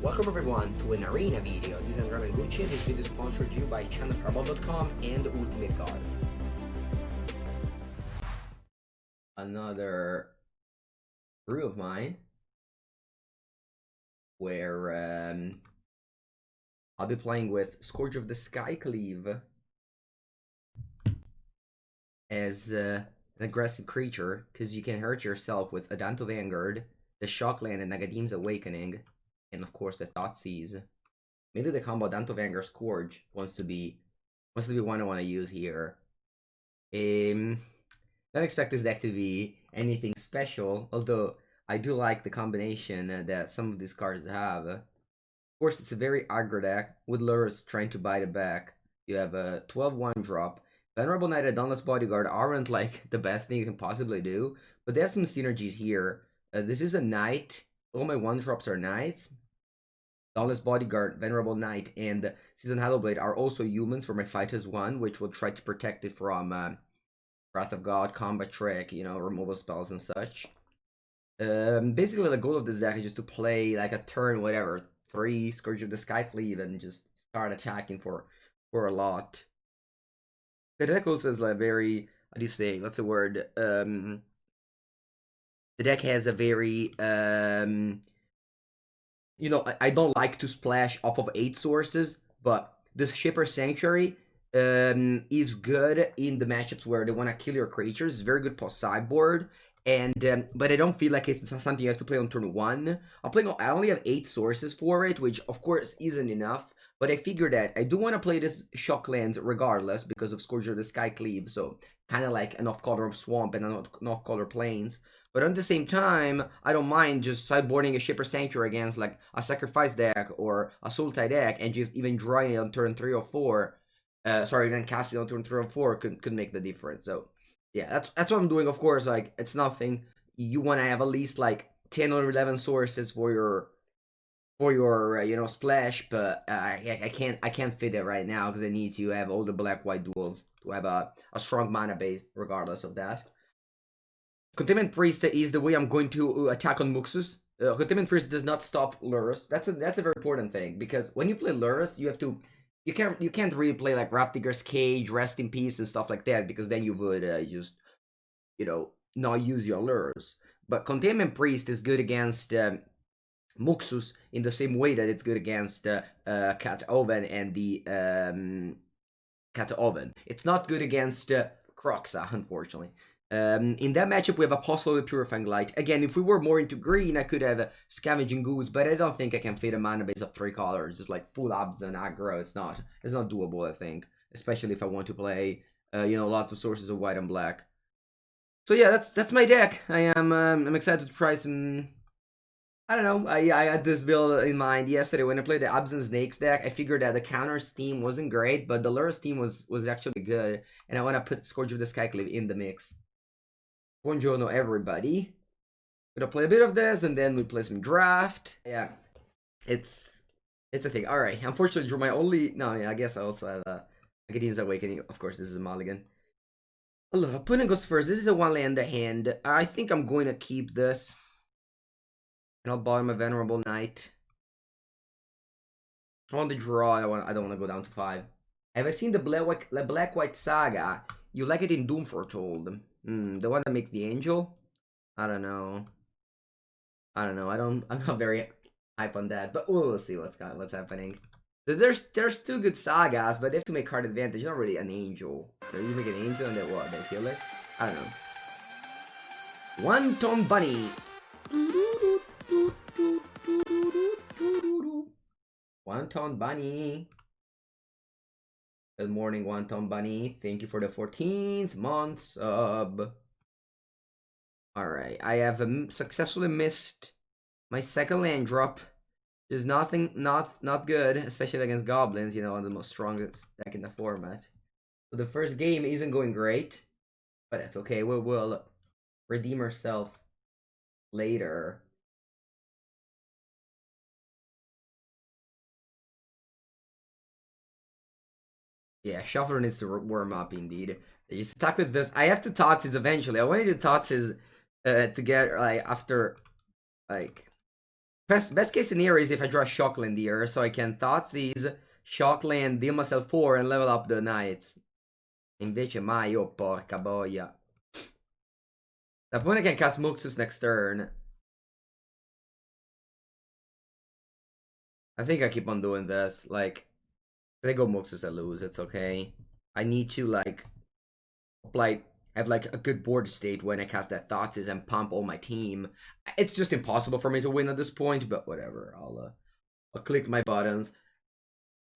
Welcome everyone to an arena video. This is Andrea Mengucci. This video is sponsored to you by channelfireball.com and Ultimate God. Another brew of mine where I'll be playing with Scourge of the Skycleave as an aggressive creature, because you can hurt yourself with Adanto Vanguard, the Shockland, and Nagadim's Awakening, and of course the Thoughtseize. Maybe the combo Adanto Vanguard Scourge wants to be one I want to use here. Don't expect this deck to be anything special, although I do like the combination that some of these cards have. Of course, it's a very aggro deck with lures trying to bite it back. You have a 12-1 drop. Venerable Knight and Dauntless Bodyguard aren't like the best thing you can possibly do, but they have some synergies here. This is a knight. All my 1-drops are knights. Dauntless Bodyguard, Venerable Knight, and Seasoned Hallowblade are also humans for my Fighters 1, which will try to protect it from Wrath of God, Combat Trick, you know, removal spells and such. Basically, the goal of this deck is just to play like a turn, whatever, 3 Scourge of the Skycleave and just start attacking for a lot. The deck also is like very, how do you say, what's the word? The deck has a very, you know, I don't like to splash off of 8 sources, but this Shipper Sanctuary is good in the matchups where they want to kill your creatures. It's very good post sideboard, and but I don't feel like it's something you have to play on turn 1. I only have 8 sources for it, which of course isn't enough. But I figured that I do want to play this Shocklands regardless because of Scourge of the Skycleave, so kind of like an off-color Swamp and an off-color Plains. But at the same time, I don't mind just sideboarding a Shipper Sanctuary against like a Sacrifice deck or a Sultai deck and just even drawing it on turn 3 or 4. Sorry, then casting it on turn 3 or 4 could make the difference. So yeah, that's what I'm doing. Of course, like it's nothing. You want to have at least like 10 or 11 sources for your you know, splash, but I can't fit it right now because I need to have all the black-white duels to have a strong mana base regardless of that. Containment Priest is the way I'm going to attack on Muxus. Containment Priest does not stop Lurrus. That's a very important thing, because when you play Lurrus, you can't really play like Grafdigger's Cage, Rest in Peace, and stuff like that, because then you would just, you know, not use your Lurrus. But Containment Priest is good against Muxus in the same way that it's good against Cat Oven and the Cat Oven. It's not good against Croxa, unfortunately. In that matchup, we have Apostle of the Purifying Light. Again, if we were more into green, I could have a Scavenging Goose, but I don't think I can fit a mana base of 3 colors. Just like full abs and aggro. It's not doable, I think. Especially if I want to play, you know, lots of sources of white and black. So yeah, that's my deck. I'm excited to try some. I don't know, I had this build in mind yesterday when I played the Abs and Snakes deck. I figured that the counter team wasn't great, but the Lurrus team was actually good, and I want to put Scourge of the Skycleave in the mix. Buongiorno, everybody. Gonna play a bit of this, and then we play some draft. Yeah, it's a thing. All right, unfortunately, drew my only. No, yeah, I guess I also have Nagadim's Awakening. Of course, this is a mulligan. Look, opponent goes first. This is a 1-land hand. I think I'm going to keep this. And I'll bottom a Venerable Knight. I want to draw. I don't want to go down to 5. Have I seen the Black-White Saga? You like it in Doom Foretold. The one that makes the angel? I don't know. I'm not very hype on that, but we'll see what's happening. There's 2 good sagas, but they have to make card advantage. Not really an angel. You make an angel and then what? They kill it? I don't know. One-Tone Bunny. One-Tone Bunny. Good morning, One-Tone Bunny. Thank you for the 14th month sub. Alright, I have successfully missed my second land drop. There's nothing, not good, especially against goblins, you know, one of the most strongest deck in the format. So the first game isn't going great, but that's okay. We'll redeem ourselves later. Yeah, Shuffler needs to warm up indeed. They just stuck with this. I have to Thoughtseize eventually. I wanted to Thoughtseize to get like after like Best case scenario is if I draw Shockland here, so I can Thoughtseize, Shockland, deal myself 4 and level up the knights. Invece mai, oh porca boia. The opponent can cast Muxus next turn. I think I keep on doing this. Like, if they go Muxus, I lose. It's okay. I need to, like have like a good board state when I cast that Thoughtseize and pump all my team. It's just impossible for me to win at this point, but whatever. I'll click my buttons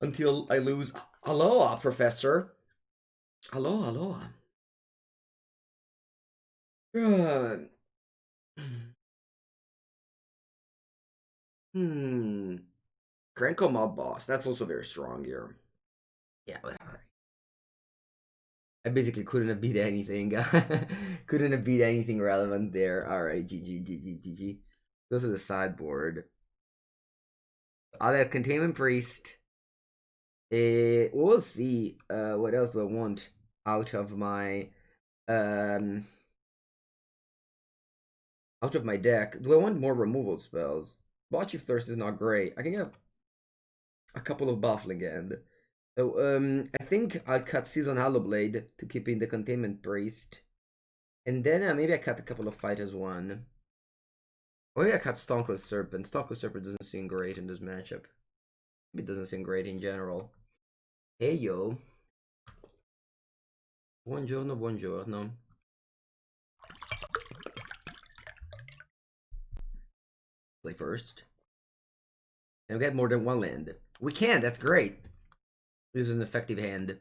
until I lose. Aloha, Professor. Aloha, aloha. Good. Krenko Mob Boss. That's also very strong here. Yeah, whatever. I basically couldn't have beat anything. Couldn't have beat anything relevant there. Alright, GG. Goes to the sideboard. I'll have Containment Priest. We'll see. What else do I want out of my deck? Do I want more removal spells? Botchy Thirst is not great. I can get a couple of Baffling End. So, I think I'll cut Season Hallowblade to keep in the Containment Priest. And then maybe I cut a couple of Fighters 1. Or maybe I cut Stonkless Serpent. Stonkless Serpent doesn't seem great in this matchup. It doesn't seem great in general. Hey yo. Buongiorno, buongiorno. Play first. And we get more than one land. We can, that's great. This is an effective hand.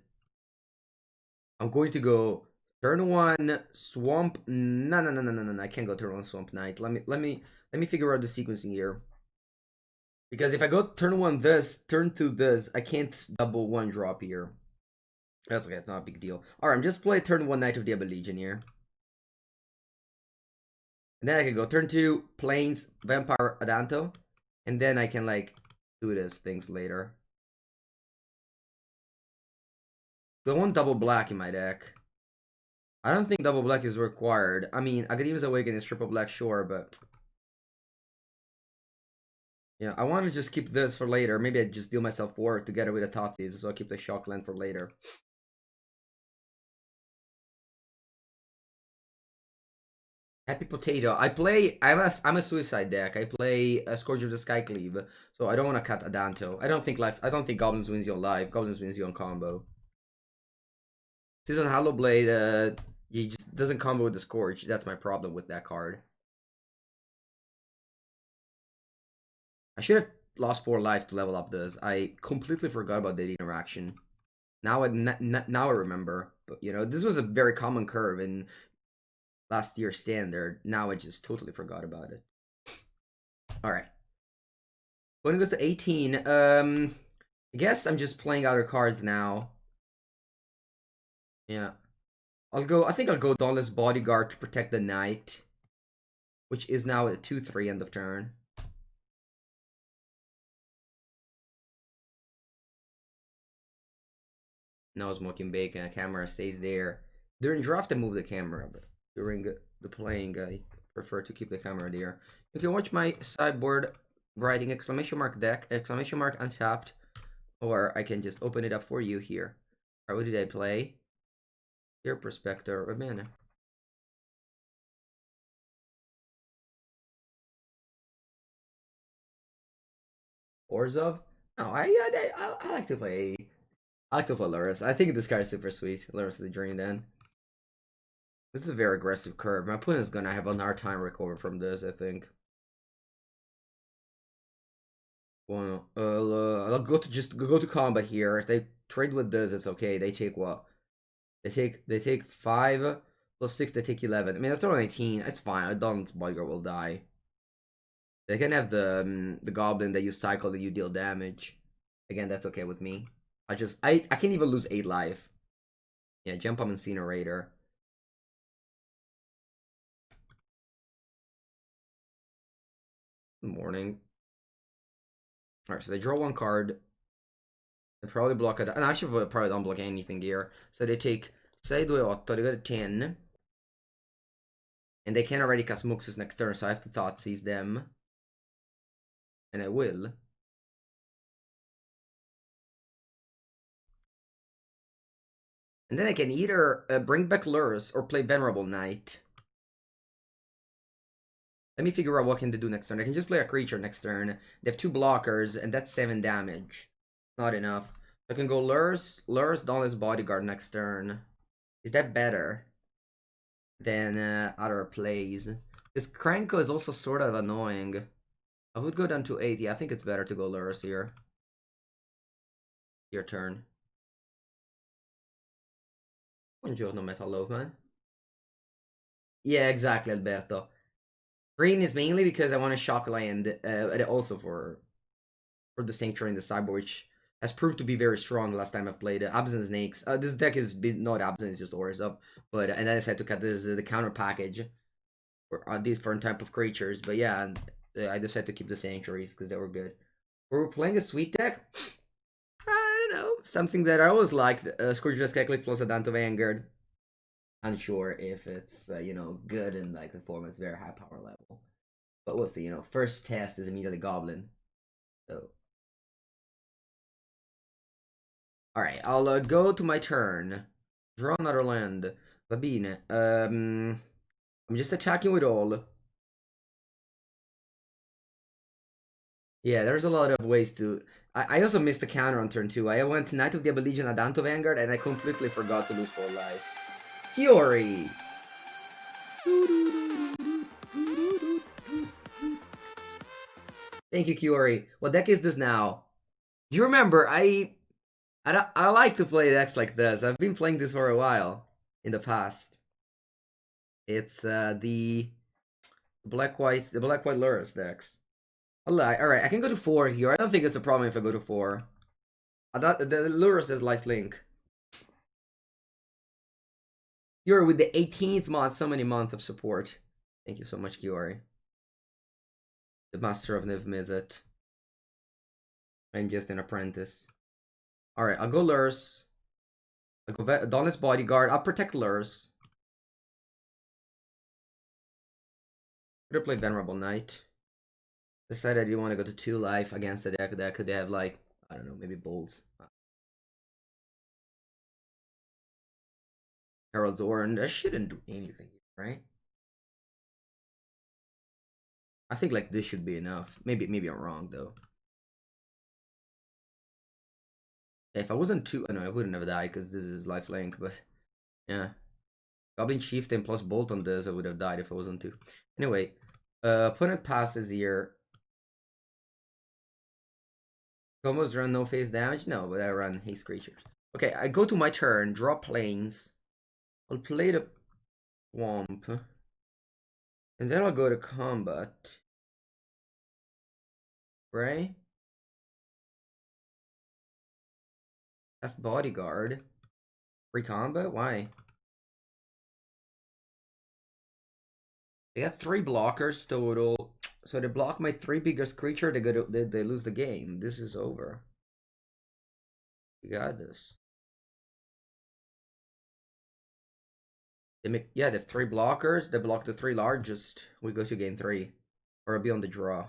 I'm going to go turn 1 Swamp. No. I can't go turn 1 Swamp Knight. Let me figure out the sequencing here. Because if I go turn 1 this, turn 2 this, I can't double 1 drop here. That's okay, it's not a big deal. Alright, I'm just playing turn 1 Knight of the Abbot Legion here. And then I can go turn 2 Plains Vampire Adanto. And then I can like do this things later. I want double black in my deck. I don't think double black is required. I mean, Academia's Awakening is triple black, sure, but yeah, I want to just keep this for later. Maybe I just deal myself 4 together with the Thoughtseize, so I'll keep the Shockland for later. Happy Potato. I'm a suicide deck. I play a Scourge of the Skycleave, so I don't want to cut Adanto. I don't think Goblins wins you on live. Goblins wins you on combo. Season Hallowblade, he just doesn't combo with the Scourge. That's my problem with that card. I should have lost 4 life to level up this. I completely forgot about that interaction. Now I remember. But, you know, this was a very common curve in last year's Standard. Now I just totally forgot about it. Alright. When it goes to 18, I guess I'm just playing other cards now. Yeah. I think I'll go Dauntless Bodyguard to protect the Knight. Which is now at 2-3 end of turn. No smoking bacon, camera stays there. During draft I move the camera, but during the playing I prefer to keep the camera there. You can watch my sideboard writing exclamation mark deck, exclamation mark untapped, or I can just open it up for you here. Alright, what did I play? Your Prospector, a mana. Orzhov? No, I like to play. I like to play Luris. I think this card is super sweet. Luris the Dream Den. This is a very aggressive curve. My opponent is gonna have a hard time recover from this, I think. Well, I'll go to combat here. If they trade with this, it's okay. They take what? They take 5 plus 6. They take 11. I mean, that's only 19. That's fine. Dawn's Bodyguard will die. They can have the Goblin that you cycle that you deal damage. Again, that's okay with me. I can't even lose 8 life. Yeah, jump on Incinerator. Good morning. Alright, so they draw 1 card. They probably block it. And actually, probably don't block anything here. So they take 6, 2, 8. They go to 10. And they can already cast Muxus next turn, so I have to Thoughtseize them. And I will. And then I can either bring back Lurrus or play Venerable Knight. Let me figure out what can they do next turn. I can just play a creature next turn. They have 2 blockers, and that's 7 damage. Not enough. I can go Lurrus, Dauntless Bodyguard next turn. Is that better than other plays? This Kranko is also sort of annoying. I would go down to 8. Yeah, I think it's better to go Lurrus here. Your turn. Buongiorno, Metal Loveman. Yeah, exactly, Alberto. Green is mainly because I want to shock land, and also for the Sanctuary in the sideboard, which has proved to be very strong last time I've played Absent Snakes. This deck is not Absent, it's just Orzhov. But and I decided to cut this the counter package for different type of creatures. But yeah, and, I decided to keep the Sanctuaries because they were good. We're playing a sweet deck. I don't know, something that I always liked. Scourgeless Cacklet plus Adanto Vanguard. Unsure if it's you know, good in like the form. It's very high power level, but we'll see. You know, first test is immediately Goblin, so all right. I'll go to my turn. Draw another land. Va bene. I'm just attacking with all. Yeah, there's a lot of ways to. I also missed the counter on turn 2. I went Knight of the Abeligian Adanto Vanguard, and I completely forgot to lose 4 life. Kiori. Thank you, Kiori. What deck is this now? Do you remember? I like to play decks like this. I've been playing this for a while in the past. It's the black white Lurrus decks. Alright, I can go to 4 here. I don't think it's a problem if I go to 4. The Lurrus is lifelink. You're with the 18th month, so many months of support. Thank you so much, Kiori. The master of Niv Mizzet. I'm just an apprentice. Alright, I'll go Lurrus. I'll go Dauntless Bodyguard. I'll protect Lurrus. I'm gonna play Venerable Knight. Decided you want to go to 2 life against the deck that could have like, I don't know, maybe bolts. Herald's Oran, that shouldn't do anything, right? I think like this should be enough. Maybe I'm wrong though. If I wasn't too, I know I wouldn't have died because this is lifelink, but yeah. Goblin Chieftain plus Bolt on this, I would have died if I wasn't too. Anyway, opponent passes here. Combos run no face damage? No, but I run haste creatures. Okay, I go to my turn, draw planes. I'll play the Swamp. And then I'll go to combat. Right? That's Bodyguard. Free combat? Why? They have 3 blockers total. So they block my 3 biggest creature, they lose the game. This is over. You got this. They have 3 blockers. They block the 3 largest. We go to game 3. Or I'll be on the draw. I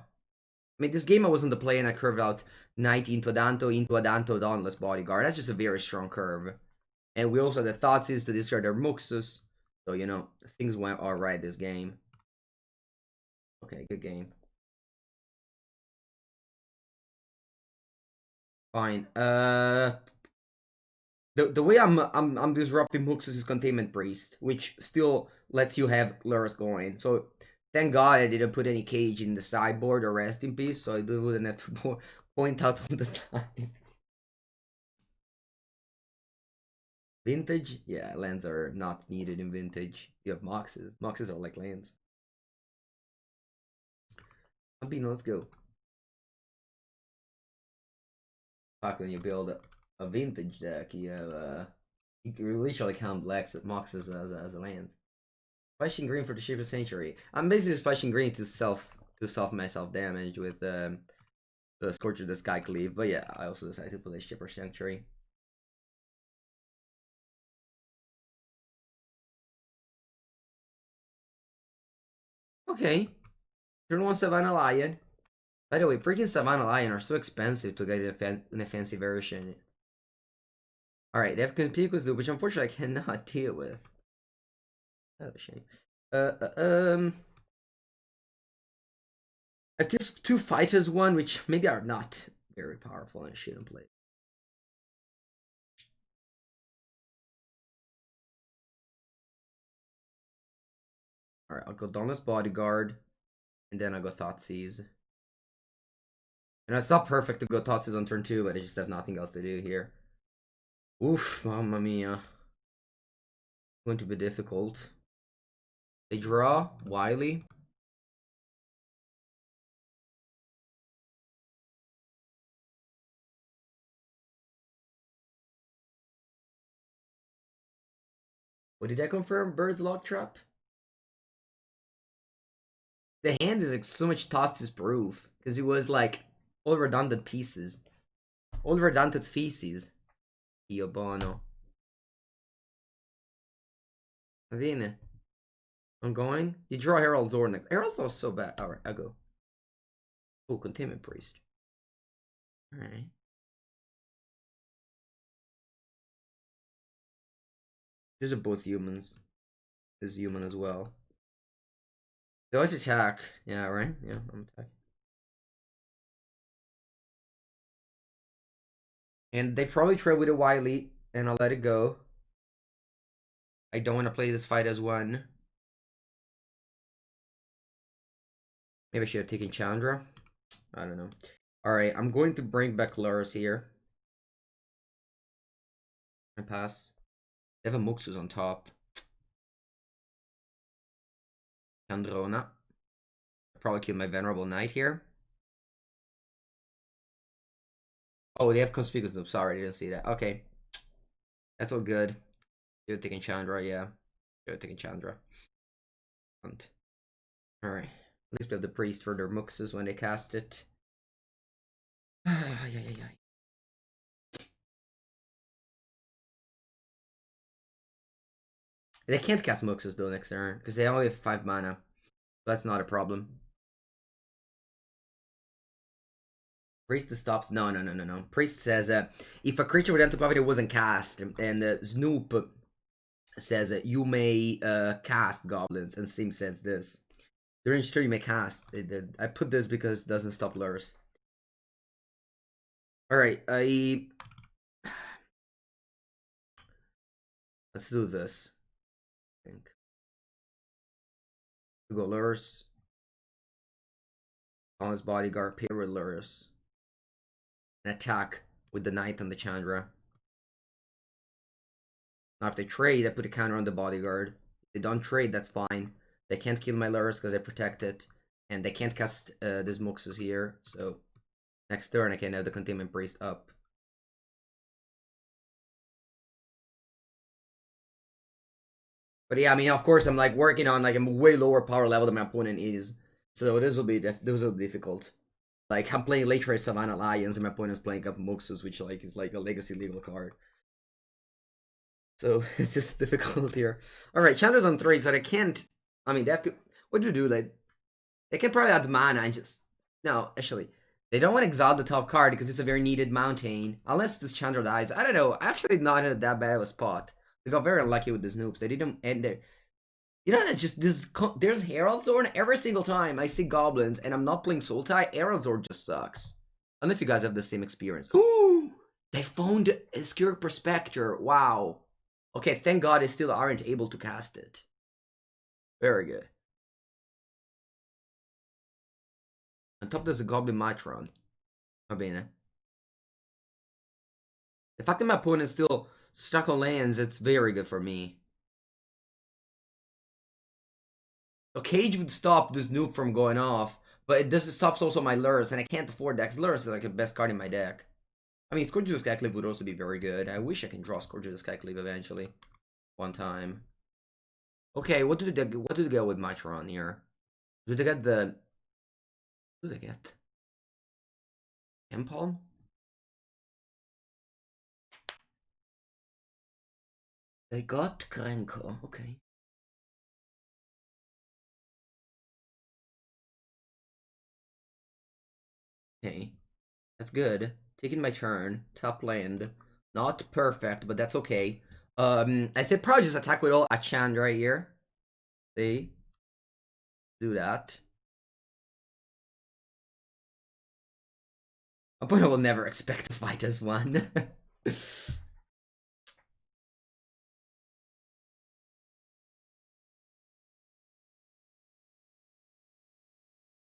mean, this game I wasn't the play and I curved out Knight into Adanto, Dauntless Bodyguard. That's just a very strong curve. And we also, the thoughts is to discard their Muxus. So, you know, things went alright this game. Okay, good game. Fine. The way I'm disrupting Muxus is Containment Priest, which still lets you have Lurrus going. So thank God I didn't put any cage in the sideboard or rest in peace, so I wouldn't have to point out all the time. Vintage? Yeah, lands are not needed in Vintage. You have Moxes. Moxes are like lands. Albino, let's go. Fuck, when you build a Vintage deck, you have you can literally count Moxes as a land. Splashing green for the Shape of Sanctuary. I'm basically splashing green to self myself damage with the Scorch of the Sky Cleave, but yeah, I also decided to play Shipper Sanctuary. Okay. Turn 1 Savannah Lion. By the way, freaking Savannah Lion are so expensive to get in a fancy version. Alright, they have Contiguous Loop, which unfortunately I cannot deal with. That's a shame. I have just 2 fighters one, which maybe are not very powerful and shouldn't play. Alright, I'll go Dauntless Bodyguard, and then I'll go Thoughtseize. And it's not perfect to go Thoughtseize on turn 2, but I just have nothing else to do here. Oof, mamma mia. Going to be difficult. They draw, Wily. What did I confirm? Bird's Lock Trap? The hand is like so much Thoughtseize proof, because it was like all redundant pieces. All redundant feces. Dio Bono. Va bene. I'm going. You draw Herald Zor next. Herald Zor's so bad. Alright, I'll go. Oh, Containment Priest. Alright. These are both humans. This is human as well. They always attack. Yeah, right? Yeah, I'm attacking. And they probably trade with a Wily, and I'll let it go. I don't want to play this fight as one. Maybe I should have taken Chandra. I don't know. Alright, I'm going to bring back Lurrus here. I pass. They have a Muxus on top. Chandrona. Probably kill my Venerable Knight here. Oh, they have Conspicuous Loop. Sorry, I didn't see that. Okay. That's all good. Should have taken Chandra, yeah. Should have taken Chandra. Alright. At least we have the Priest for their Muxus when they cast it. They can't cast Muxus though next turn, because they only have 5 mana. So that's not a problem. Priest stops. No. Priest says, if a creature with Antipoverty wasn't cast, and Snoop says you may cast goblins, and Sim says this. During turn you may cast. I put this because it doesn't stop Lurrus. Alright, let's do this. I think. Go Lurrus. On his bodyguard, pair with Lurrus. And attack with the Knight and the Chandra. Now if they trade, I put a counter on the bodyguard. If they don't trade, that's fine. They can't kill my Lurrus because I protect it. And they can't cast this Muxus here. So next turn I can have the Containment Priest up. But yeah, I mean, of course, I'm like working on like a way lower power level than my opponent is. So this will be difficult. Like I'm playing Late Race Savannah Lions and my opponent's playing up Muxus, which like is like a legacy legal card. So it's just difficult here. Alright, Chandra's on 3, so they can't. I mean, they have to. What do you do? Like, they can probably add mana and just. No, actually. They don't want to exile the top card because it's a very needed mountain. Unless this Chandra dies. I don't know. Actually, not in that bad of a spot. They got very unlucky with the Snoops. They didn't end there. You know, that's just this. There's Herald Zorn every single time I see goblins and I'm not playing Sultai. Herald Zorn just sucks. I don't know if you guys have the same experience. Ooh! They found a Skirk Prospector. Wow. Okay, thank God they still aren't able to cast it. Very good. On top there's a Goblin Mitron. Va bene. The fact that my opponent's still stuck on lands, it's very good for me. So Cage would stop this nuke from going off, but it stops also my Lurrus, and I can't afford that, because Lurrus is like the best card in my deck. I mean, Scourgeous Skyclave would also be very good. I wish I can draw Scourgeous Skyclave eventually. One time. Okay, what do they get with Mitron here? Do they get the... What do they get? Empalm? They got Krenko, okay. Okay, that's good. Taking my turn. Top land. Not perfect, but that's okay. I should probably just attack with all a Chand right here. See? Do that. Opponent will never expect to fight as one.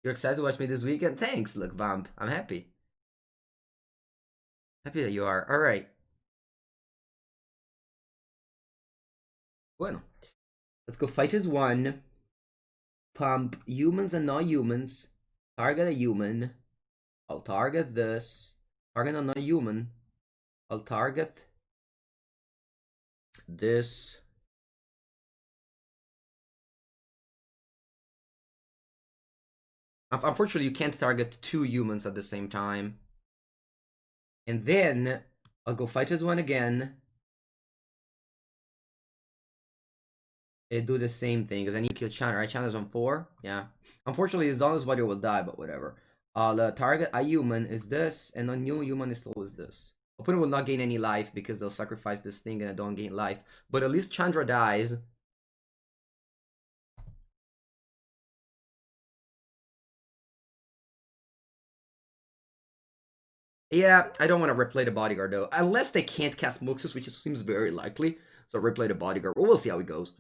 You're excited to watch me this weekend? Thanks, look, Vamp. I'm happy. Happy that you are. Alright. Bueno. Let's go fight as one. Pump humans and non-humans. Target a human. I'll target this. Target a non-human. I'll target this. Unfortunately, you can't target two humans at the same time. And then I'll go fight as one again. And do the same thing because I need to kill Chandra. Right? Chandra's on 4. Yeah. Unfortunately, his Donald's body will die, but whatever. I'll target a human is this, and a new human is always this. Opponent will not gain any life because they'll sacrifice this thing and I don't gain life. But at least Chandra dies. Yeah, I don't want to replay the bodyguard though. Unless they can't cast Muxus, which seems very likely. So replay the bodyguard. We'll see how it goes.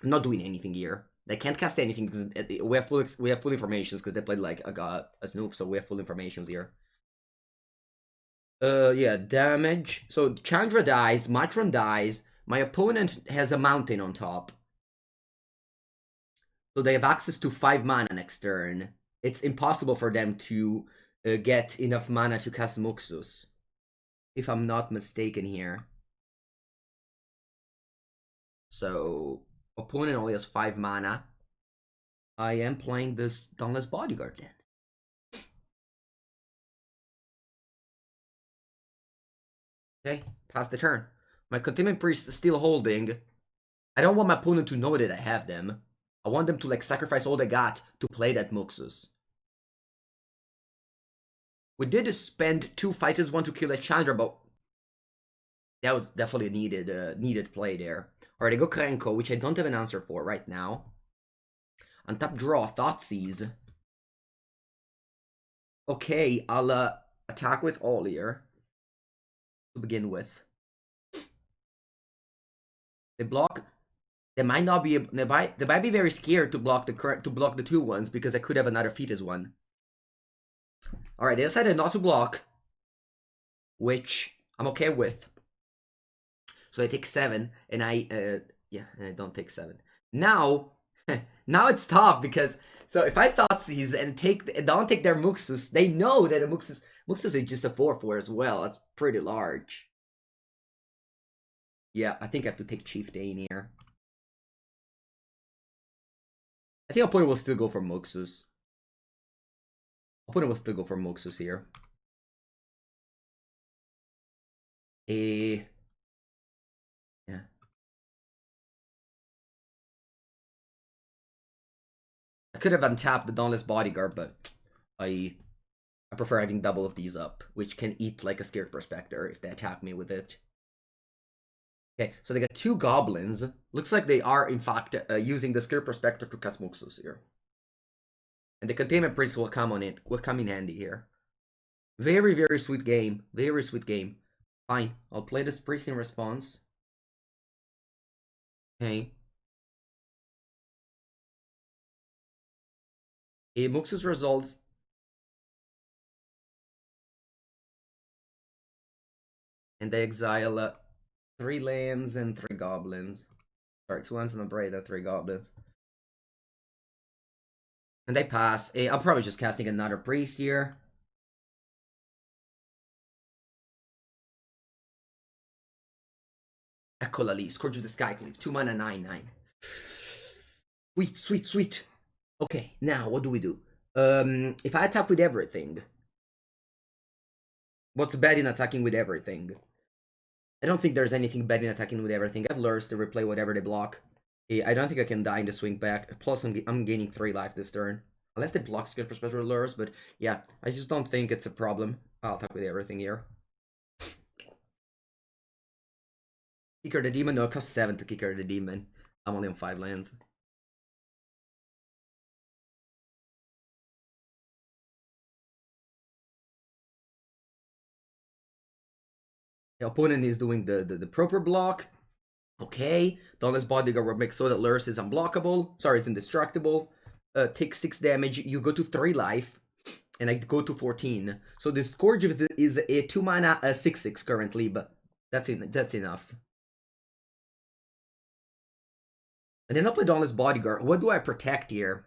I'm not doing anything here. They can't cast anything because we have full informations because they played like a Snoop, so we have full informations here. Yeah, damage. So Chandra dies, Matron dies. My opponent has a mountain on top. So they have access to 5 mana next turn. It's impossible for them to get enough mana to cast Muxus. If I'm not mistaken here. So, opponent only has 5 mana. I am playing this Dauntless Bodyguard then. Okay, pass the turn. My Containment Priest is still holding. I don't want my opponent to know that I have them. I want them to like sacrifice all they got to play that Muxus. We did spend 2 fighters, 1 to kill a Chandra, but that was definitely a needed play there. Alright, I go Krenko, which I don't have an answer for right now. On top draw, Thoughtseize. Okay, I'll attack with all here. To begin with. They block. They might not be. They might be very scared to block the 2 ones because I could have another Fetus one. All right, they decided not to block, which I'm okay with. So I take 7, and I yeah, and I don't take 7. Now, now it's tough because so if I Thoughtseize and don't take their Muxus, they know that a Muxus is just a 4/4 as well. That's pretty large. Yeah, I think I have to take Chieftain here. I think opponent will still go for Muxus. Opponent will still go for Muxus here. Yeah. I could have untapped the Dauntless Bodyguard, but I prefer having double of these up, which can eat like a Scared Prospector if they attack me with it. Okay, so they got 2 goblins. Looks like they are, in fact, using the Scared Prospector to cast Muxus here. And the Containment Priest will come in handy here. Very, very sweet game. Very sweet game. Fine, I'll play this Priest in response. Okay. Muxus results. And they exile 3 lands and 3 goblins. Sorry, 2 lands and a braid and 3 goblins. And they pass. I'm probably just casting another priest here. Ecolali, Scourge of the Skycleave, 2 mana, 9/9. Sweet, sweet, sweet. Okay, now what do we do? If I attack with everything, what's bad in attacking with everything? I don't think there's anything bad in attacking with everything. I have lures to replay whatever they block. I don't think I can die in the swing back. Plus, I'm gaining 3 life this turn. Unless they block skill perspective lures, but yeah, I just don't think it's a problem. I'll talk with everything here. Kicker the Demon? No, it costs 7 to Kicker the Demon. I'm only on 5 lands. The opponent is doing the proper block. Okay. Dauntless Bodyguard will make so that Lurrus is unblockable. Sorry, it's indestructible. Take 6 damage. You go to 3 life. And I go to 14. So the Scourge is a 2 mana 6/6 currently, but that's enough. And then I'll play Dauntless Bodyguard. What do I protect here?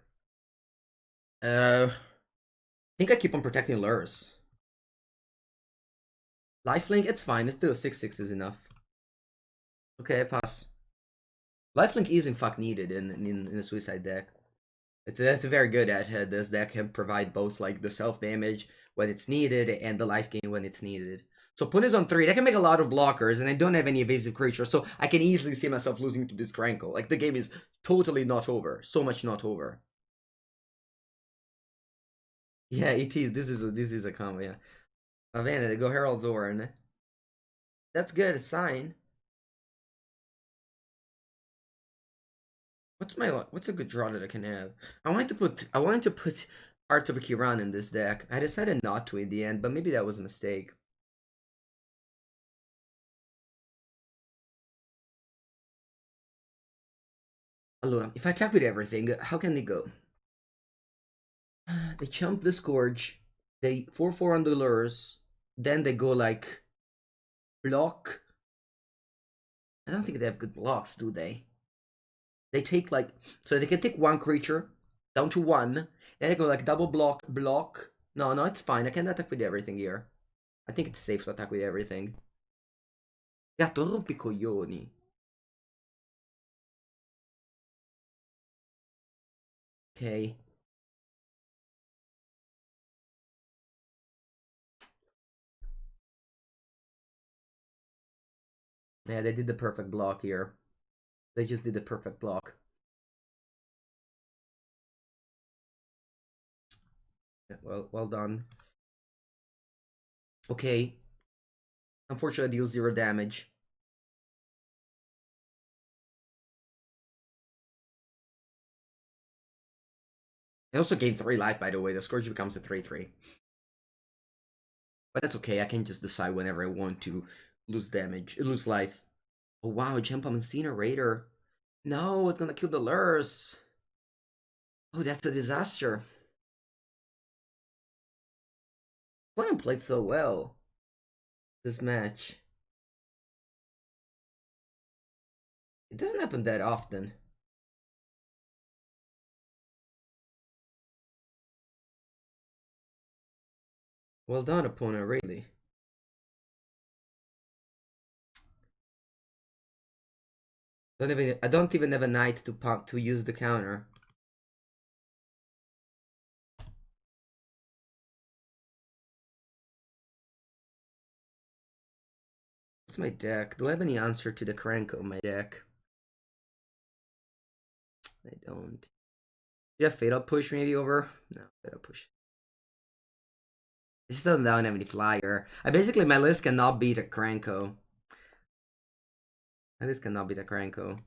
I think I keep on protecting Lurrus. Lifelink, it's fine. It's still 6/6 is enough. Okay, pass. Lifelink is in fact needed in a Suicide deck. It's very good at this deck can provide both like the self damage when it's needed and the life gain when it's needed. So Pun is on 3. I can make a lot of blockers, and I don't have any evasive creatures, so I can easily see myself losing to this Crankle. Like the game is totally not over. So much not over. Yeah, it is. This is a combo. Yeah. Avana, they go Herald Zorn. That's good. Sign. What's a good draw that I can have? I wanted to put Art of Kiran in this deck. I decided not to in the end, but maybe that was a mistake. Hello, if I attack with everything, how can they go? They chump the Scourge, they 4/4 on the lures, then they go like block. I don't think they have good blocks, do they? They take like, so they can take 1 creature down to 1, then they go like double block. No, it's fine. I can attack with everything here. I think it's safe to attack with everything. Gatto, rompicoglioni. Okay. Yeah, they did the perfect block here. They just did the perfect block. Yeah, well done. Okay. Unfortunately, I deal 0 damage. I also gain 3 life, by the way. The Scourge becomes a 3/3. But that's okay. I can just decide whenever I want to lose life. Oh wow, jump on Incinerator. No, it's gonna kill the lures. Oh, that's a disaster. Quantum played so well this match. It doesn't happen that often. Well done, opponent, really. I don't even have a knight to use the counter. What's my deck? Do I have any answer to the Krenko in my deck? I don't. Do you have Fatal Push maybe over? No, Fatal Push. I just don't have any flyer. Basically my list cannot beat a Krenko. My list cannot beat a Krenko.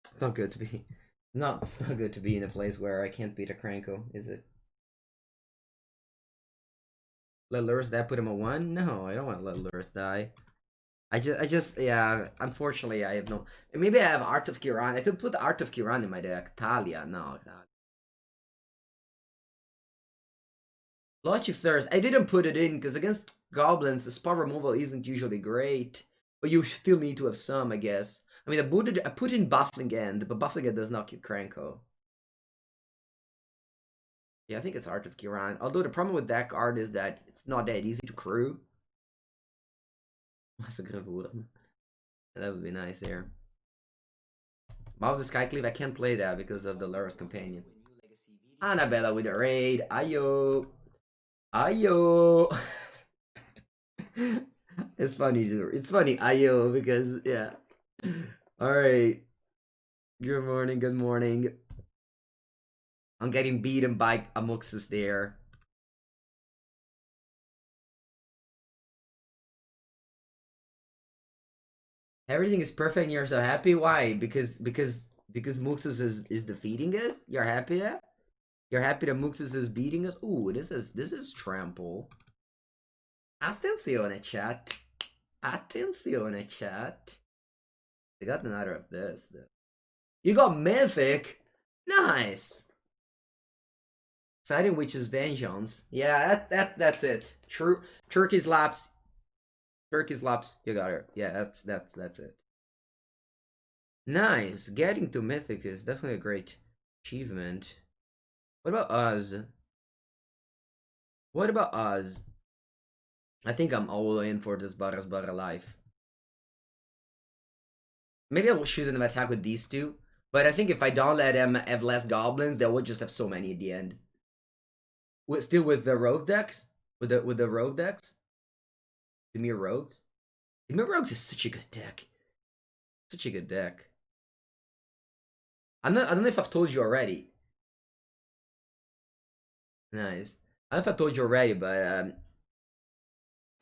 It's not good to be. It's not good to be in a place where I can't beat a Krenko, is it? Let Lurrus die, put him a 1? No, I don't want to let Lurrus die. Yeah, unfortunately, I have no... Maybe I have Art of Kiran. I could put Art of Kiran in my deck. Talia, no. Lordship Thirst. I didn't put it in, because against Goblins, the spot removal isn't usually great. But you still need to have some, I guess. I mean, I put in Buffling End, but Buffling End does not kill Krenko. Yeah, I think it's Art of Kiran. Although the problem with that card is that it's not that easy to crew. That would be nice here. Mob the Skycleave, I can't play that because of the Lurrus Companion. Annabella with a raid. Ayo. Ayo. It's funny, too. It's funny, Ayo, because, yeah. Alright. Good morning, good morning. I'm getting beaten by Amuxus there. Everything is perfect and you're so happy? Why? Because Muxus is defeating us? You're happy that? You're happy that Muxus is beating us? Ooh, this is trample. Attenzione, chat. Attenzione, chat. They got another of this. You got Mythic? Nice! Siding Witch's Vengeance. Yeah, that's it. Turkey slaps. Turkey slaps. You got her. Yeah, that's it. Nice. Getting to Mythic is definitely a great achievement. What about us? What about us? I think I'm all in for this Barras Barra life. Maybe I will shoot an attack with these two. But I think if I don't let them have less goblins, they will just have so many at the end. Still with the rogue decks? With the rogue decks? Dimir Rogues? Dimir Rogues is such a good deck. Such a good deck. I don't know if I've told you already. Nice. I don't know if I told you already, but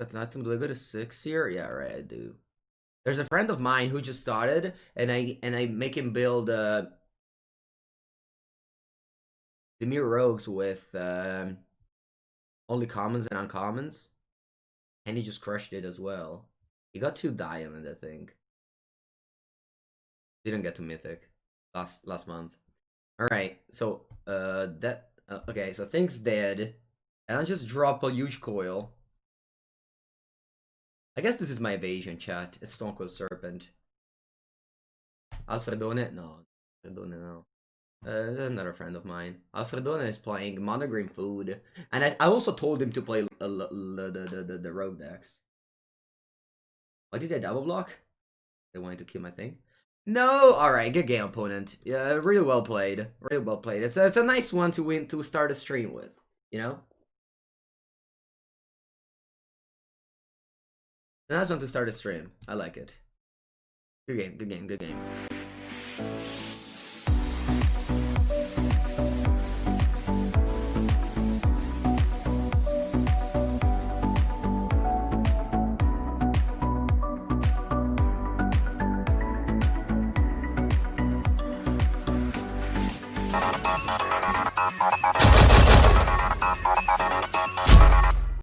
do I go to 6 here? Yeah, right, I do. There's a friend of mine who just started, and I make him build Dimir Rogues with only commons and uncommons, and he just crushed it as well. He got 2 diamond, I think. Didn't get to mythic last month. All right, so okay, so things dead, and I just drop a huge coil. I guess this is my evasion, chat. It's Stone Cold Serpent. Alfredone? No. Alfredone, no. Another friend of mine. Alfredone is playing Monogreen Food. And I also told him to play the rogue decks. Why did I double block? They wanted to kill my thing? No! Alright, good game, opponent. Yeah, really well played. Really well played. It's a nice one to win to start a stream with, you know? A nice one to start a stream. I like it. Good game, good game, good game.